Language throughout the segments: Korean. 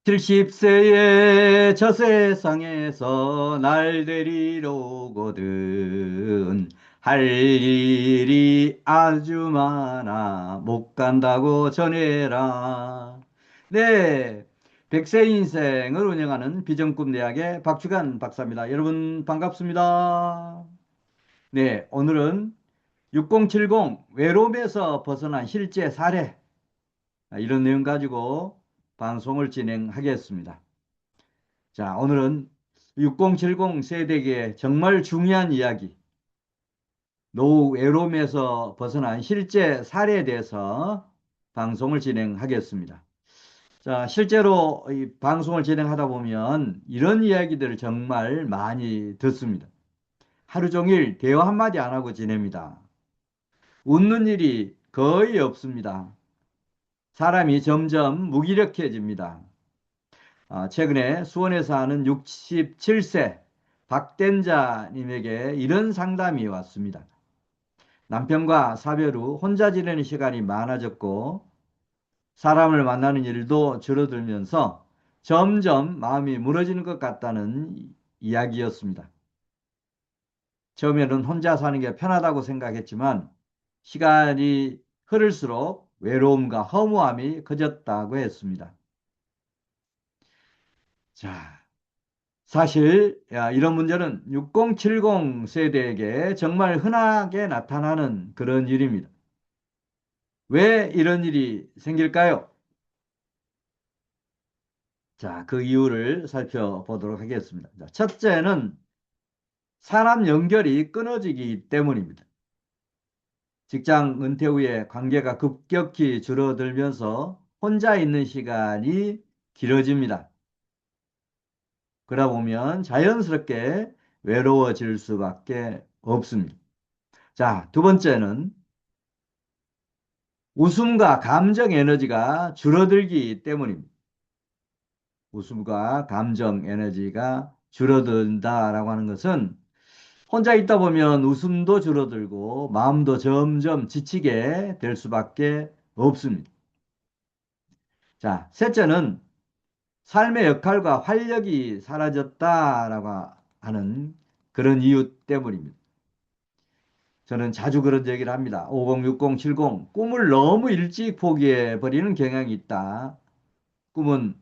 70세의 저 세상에서 날 데리러 오거든 할 일이 아주 많아 못 간다고 전해라. 네, 백세 인생을 운영하는 비전꿈대학의 박주간 박사입니다. 여러분 반갑습니다. 네, 오늘은 6070 외로움에서 벗어난 실제 사례, 이런 내용 가지고 방송을 진행하겠습니다. 자, 오늘은 6070 세대에게 정말 중요한 이야기, 노후 외로움에서 벗어난 실제 사례에 대해서 방송을 진행하겠습니다. 자, 실제로 이 방송을 진행하다 보면 이런 이야기들을 정말 많이 듣습니다. 하루 종일 대화 한마디 안 하고 지냅니다. 웃는 일이 거의 없습니다. 사람이 점점 무기력해집니다. 최근에 수원에 사는 67세 박된자님에게 이런 상담이 왔습니다. 남편과 사별 후 혼자 지내는 시간이 많아졌고 사람을 만나는 일도 줄어들면서 점점 마음이 무너지는 것 같다는 이야기였습니다. 처음에는 혼자 사는 게 편하다고 생각했지만 시간이 흐를수록 외로움과 허무함이 커졌다고 했습니다. 자, 사실 이런 문제는 6070 세대에게 정말 흔하게 나타나는 그런 일입니다. 왜 이런 일이 생길까요? 자, 그 이유를 살펴보도록 하겠습니다. 자, 첫째는 사람 연결이 끊어지기 때문입니다. 직장 은퇴 후에 관계가 급격히 줄어들면서 혼자 있는 시간이 길어집니다. 그러다 보면 자연스럽게 외로워질 수밖에 없습니다. 자, 두 번째는 웃음과 감정 에너지가 줄어들기 때문입니다. 웃음과 감정 에너지가 줄어든다라고 하는 것은 혼자 있다 보면 웃음도 줄어들고 마음도 점점 지치게 될 수밖에 없습니다. 자, 셋째는 삶의 역할과 활력이 사라졌다라고 하는 그런 이유 때문입니다. 저는 자주 그런 얘기를 합니다. 50, 60, 70 꿈을 너무 일찍 포기해 버리는 경향이 있다. 꿈은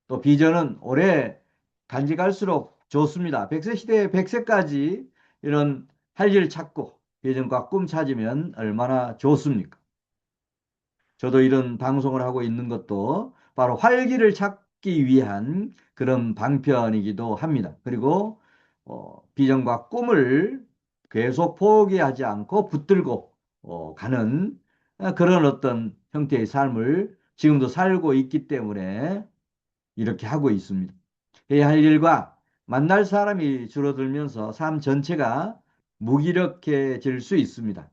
또 비전은 오래 간직할수록 좋습니다. 100세 시대에 100세까지 이런 할 일 찾고 비전과 꿈 찾으면 얼마나 좋습니까? 저도 이런 방송을 하고 있는 것도 바로 활기를 찾기 위한 그런 방편이기도 합니다. 그리고 비전과 꿈을 계속 포기하지 않고 붙들고 가는 그런 어떤 형태의 삶을 지금도 살고 있기 때문에 이렇게 하고 있습니다. 해야 할 일과 만날 사람이 줄어들면서 삶 전체가 무기력해질 수 있습니다.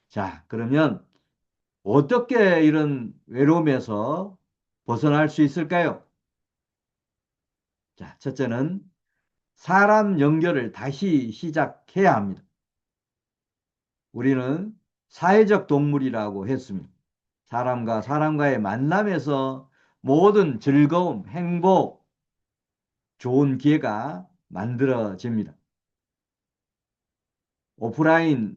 자, 그러면 어떻게 이런 외로움에서 벗어날 수 있을까요? 자, 첫째는 사람 연결을 다시 시작해야 합니다. 우리는 사회적 동물이라고 했습니다. 사람과 사람과의 만남에서 모든 즐거움, 행복, 좋은 기회가 만들어집니다. 오프라인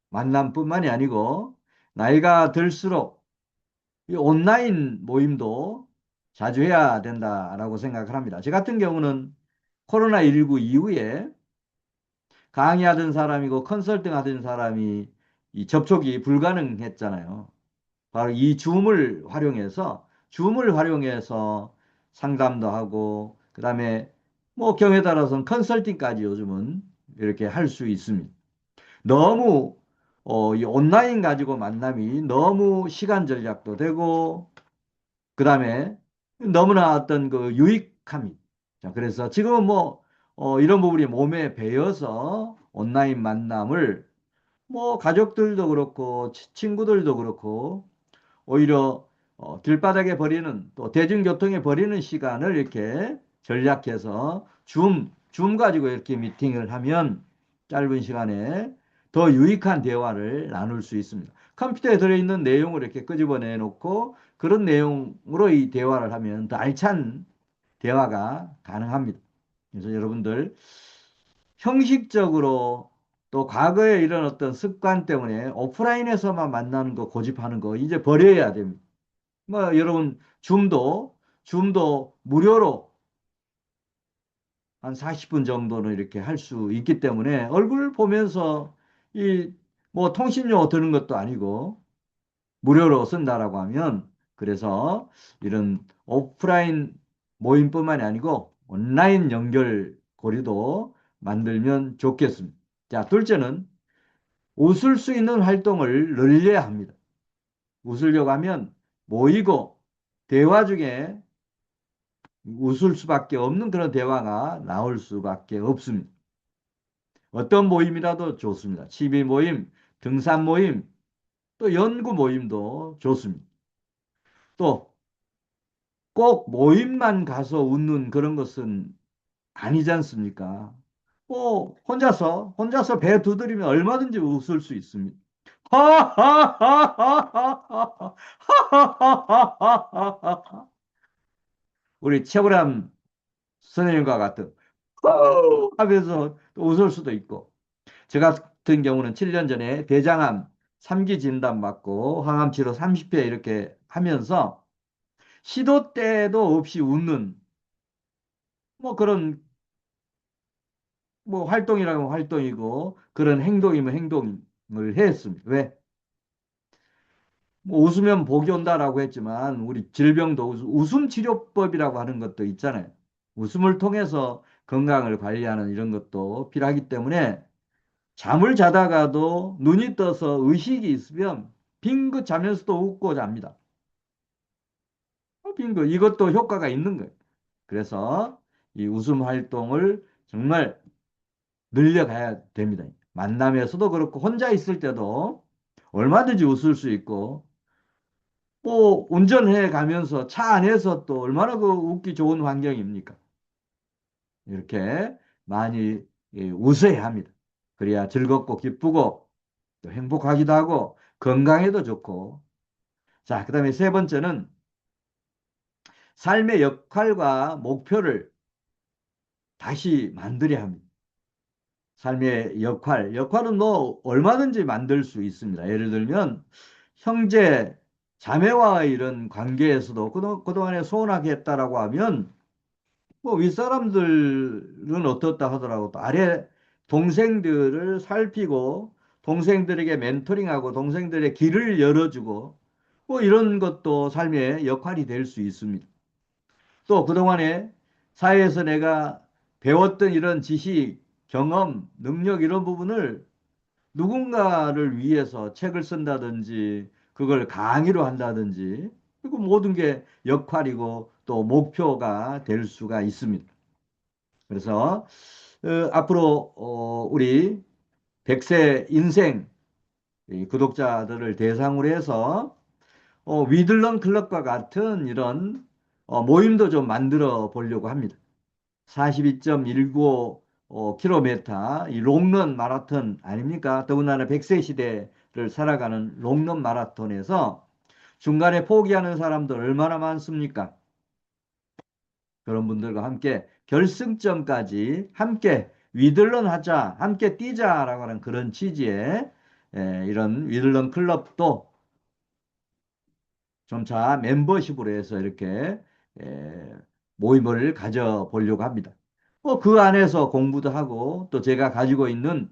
만남뿐만이 아니고 나이가 들수록 이 온라인 모임도 자주 해야 된다라고 생각을 합니다. 저 같은 경우는 코로나19 이후에 강의하던 사람이고 컨설팅 하던 사람이 이 접촉이 불가능했잖아요. 바로 이 줌을 활용해서 상담도 하고 그다음에 뭐 경우에 따라서는 컨설팅까지 요즘은 이렇게 할 수 있습니다. 너무 이 온라인 가지고 만남이 너무 시간 절약도 되고 그다음에 너무나 어떤 그 유익함이 자 그래서 지금은 뭐 이런 부분이 몸에 배어서 온라인 만남을 뭐 가족들도 그렇고 친구들도 그렇고 오히려 길바닥에 버리는 또 대중교통에 버리는 시간을 이렇게 전략해서 줌 가지고 이렇게 미팅을 하면 짧은 시간에 더 유익한 대화를 나눌 수 있습니다. 컴퓨터에 들어있는 내용을 이렇게 끄집어내 놓고 그런 내용으로 이 대화를 하면 더 알찬 대화가 가능합니다. 그래서 여러분들 형식적으로 또 과거에 이런 어떤 습관 때문에 오프라인에서만 만나는 거 고집하는 거 이제 버려야 됩니다. 뭐 여러분 줌도 무료로 한 40분 정도는 이렇게 할 수 있기 때문에 얼굴 보면서 이 뭐 통신료 드는 것도 아니고 무료로 쓴다라고 하면 그래서 이런 오프라인 모임뿐만이 아니고 온라인 연결고리도 만들면 좋겠습니다. 자, 둘째는 웃을 수 있는 활동을 늘려야 합니다. 웃으려고 하면 모이고 대화 중에 웃을 수밖에 없는 그런 대화가 나올 수밖에 없습니다. 어떤 모임이라도 좋습니다. 취미 모임, 등산 모임, 또 연구 모임도 좋습니다. 또 꼭 모임만 가서 웃는 그런 것은 아니지 않습니까? 혼자서 배 두드리면 얼마든지 웃을 수 있습니다. 우리 최불암 선생님과 같은 하면서 또 웃을 수도 있고 저 같은 경우는 7년 전에 대장암 3기 진단 받고 항암 치료 30회 이렇게 하면서 시도 때도 없이 웃는 뭐 그런 뭐 활동이라면 활동이고 그런 행동이면 행동을 했습니다. 왜? 뭐 웃으면 복이 온다라고 했지만 우리 질병도 웃음 치료법이라고 하는 것도 있잖아요. 웃음을 통해서 건강을 관리하는 이런 것도 필요하기 때문에 잠을 자다가도 눈이 떠서 의식이 있으면 빙긋 자면서도 웃고 잡니다. 빙긋 이것도 효과가 있는 거예요. 그래서 이 웃음 활동을 정말 늘려가야 됩니다. 만남에서도 그렇고 혼자 있을 때도 얼마든지 웃을 수 있고 뭐 운전해 가면서 차 안에서 또 얼마나 그 웃기 좋은 환경입니까? 이렇게 많이 웃어야 합니다. 그래야 즐겁고 기쁘고 또 행복하기도 하고 건강에도 좋고. 자, 그다음에 세 번째는 삶의 역할과 목표를 다시 만들어야 합니다. 삶의 역할은 뭐 얼마든지 만들 수 있습니다. 예를 들면 형제, 자매와의 이런 관계에서도 그동안에 소원하게 했다라고 하면 뭐 윗사람들은 어떻다 하더라고 또 아래 동생들을 살피고 동생들에게 멘토링하고 동생들의 길을 열어주고 뭐 이런 것도 삶의 역할이 될 수 있습니다. 또 그동안에 사회에서 내가 배웠던 이런 지식, 경험, 능력 이런 부분을 누군가를 위해서 책을 쓴다든지 그걸 강의로 한다든지 그리고 모든 게 역할이고 또 목표가 될 수가 있습니다. 그래서 앞으로 우리 100세 인생 이 구독자들을 대상으로 해서 위들런 클럽과 같은 이런 모임도 좀 만들어 보려고 합니다. 42.195 킬로미터 이 롱런 마라톤 아닙니까? 더군다나 100세 시대를 살아가는 롱런 마라톤에서 중간에 포기하는 사람들 얼마나 많습니까? 그런 분들과 함께 결승점까지 함께 위들런 하자, 함께 뛰자라고 하는 그런 취지의 이런 위들런 클럽도 점차 멤버십으로 해서 이렇게 에, 모임을 가져보려고 합니다. 그 안에서 공부도 하고 또 제가 가지고 있는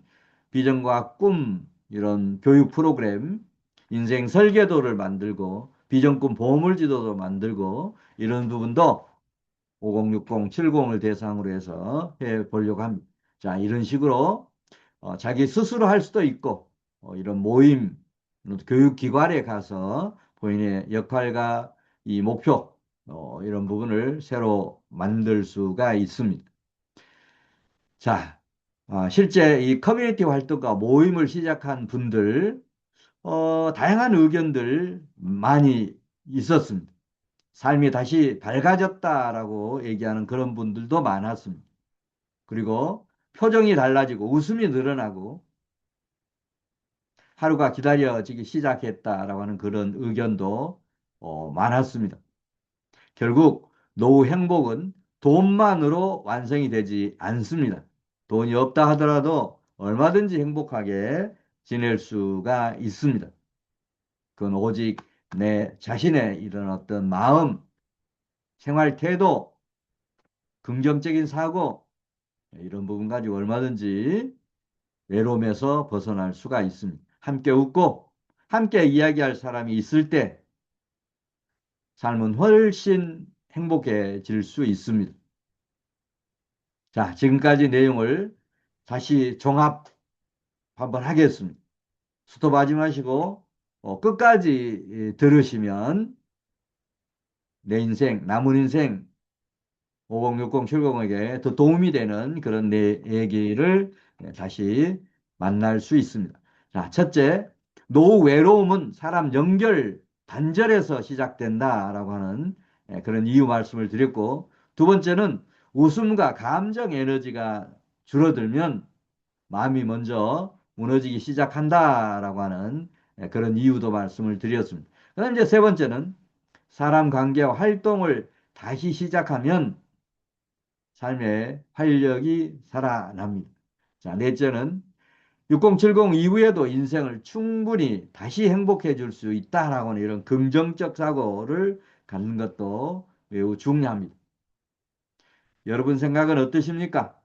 비전과 꿈 이런 교육 프로그램, 인생 설계도를 만들고 비전꿈 보물지도도 만들고 이런 부분도 5060, 70을 대상으로 해서 해 보려고 합니다. 자, 이런 식으로 자기 스스로 할 수도 있고 이런 모임, 교육기관에 가서 본인의 역할과 이 목표 이런 부분을 새로 만들 수가 있습니다. 자, 실제 이 커뮤니티 활동과 모임을 시작한 분들 다양한 의견들 많이 있었습니다. 삶이 다시 밝아졌다라고 얘기하는 그런 분들도 많았습니다. 그리고 표정이 달라지고 웃음이 늘어나고 하루가 기다려지기 시작했다라고 하는 그런 의견도 많았습니다. 결국 노후 행복은 돈만으로 완성이 되지 않습니다. 돈이 없다 하더라도 얼마든지 행복하게 지낼 수가 있습니다. 그건 오직 내 자신의 이런 어떤 마음, 생활 태도, 긍정적인 사고, 이런 부분 가지고 얼마든지 외로움에서 벗어날 수가 있습니다. 함께 웃고 함께 이야기할 사람이 있을 때 삶은 훨씬 행복해질 수 있습니다. 자, 지금까지 내용을 다시 종합 한번 하겠습니다. 스톱하지 마시고 끝까지 들으시면 내 인생, 남은 인생 5060, 70에게 더 도움이 되는 그런 내 얘기를 다시 만날 수 있습니다. 자, 첫째, 노후 외로움은 사람 연결 단절에서 시작된다라고 하는 그런 이유 말씀을 드렸고, 두 번째는 웃음과 감정 에너지가 줄어들면 마음이 먼저 무너지기 시작한다라고 하는 그런 이유도 말씀을 드렸습니다. 그다음 이제 세 번째는 사람 관계와 활동을 다시 시작하면 삶의 활력이 살아납니다. 자, 넷째는 6070 이후에도 인생을 충분히 다시 행복해 줄 수 있다라고 하는 이런 긍정적 사고를 갖는 것도 매우 중요합니다. 여러분 생각은 어떠십니까?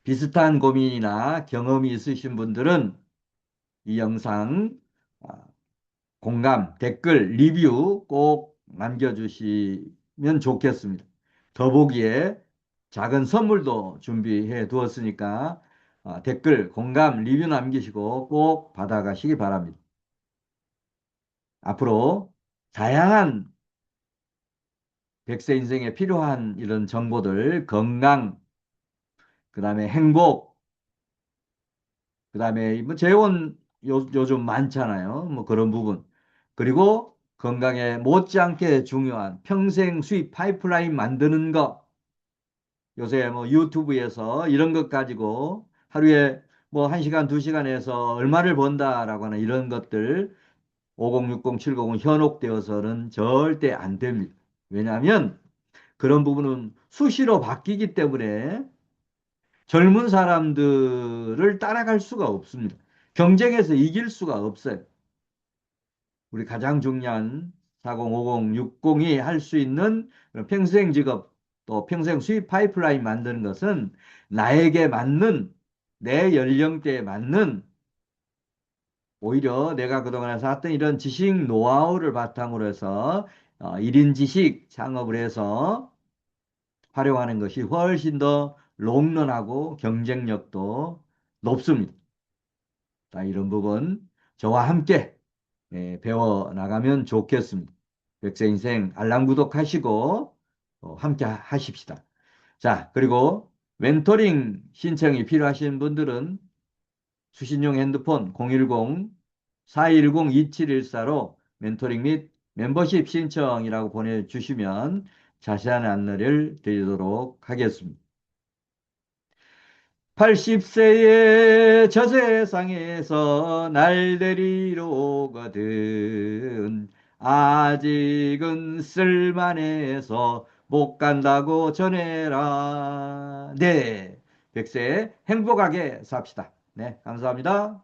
비슷한 고민이나 경험이 있으신 분들은 이 영상 아, 공감, 댓글, 리뷰 꼭 남겨주시면 좋겠습니다. 더보기에 작은 선물도 준비해 두었으니까 댓글, 공감, 리뷰 남기시고 꼭 받아가시기 바랍니다. 앞으로 다양한 100세 인생에 필요한 이런 정보들, 건강, 그 다음에 행복, 그 다음에 뭐 재혼 요즘 많잖아요. 뭐 그런 부분. 그리고 건강에 못지않게 중요한 평생 수입 파이프라인 만드는 거. 요새 뭐 유튜브에서 이런 것 가지고 하루에 뭐 1시간, 2시간에서 얼마를 번다라고 하는 이런 것들 5060, 700은 현혹되어서는 절대 안 됩니다. 왜냐하면 그런 부분은 수시로 바뀌기 때문에 젊은 사람들을 따라갈 수가 없습니다. 경쟁에서 이길 수가 없어요. 우리 가장 중요한 4050, 60이 할 수 있는 평생 직업 또 평생 수입 파이프라인 만드는 것은 나에게 맞는 내 연령대에 맞는 오히려 내가 그동안에 쌓았던 이런 지식 노하우를 바탕으로 해서 1인 지식 창업을 해서 활용하는 것이 훨씬 더 롱런하고 경쟁력도 높습니다. 자, 이런 부분 저와 함께 배워 나가면 좋겠습니다. 백세 인생 알람 구독하시고 함께 하십시다. 자, 그리고 멘토링 신청이 필요하신 분들은 수신용 핸드폰 010-410-2714로 멘토링 및 멤버십 신청이라고 보내주시면 자세한 안내를 드리도록 하겠습니다. 80세의 저 세상에서 날 데리러 오거든 아직은 쓸만해서 못 간다고 전해라. 네, 100세 행복하게 삽시다. 네, 감사합니다.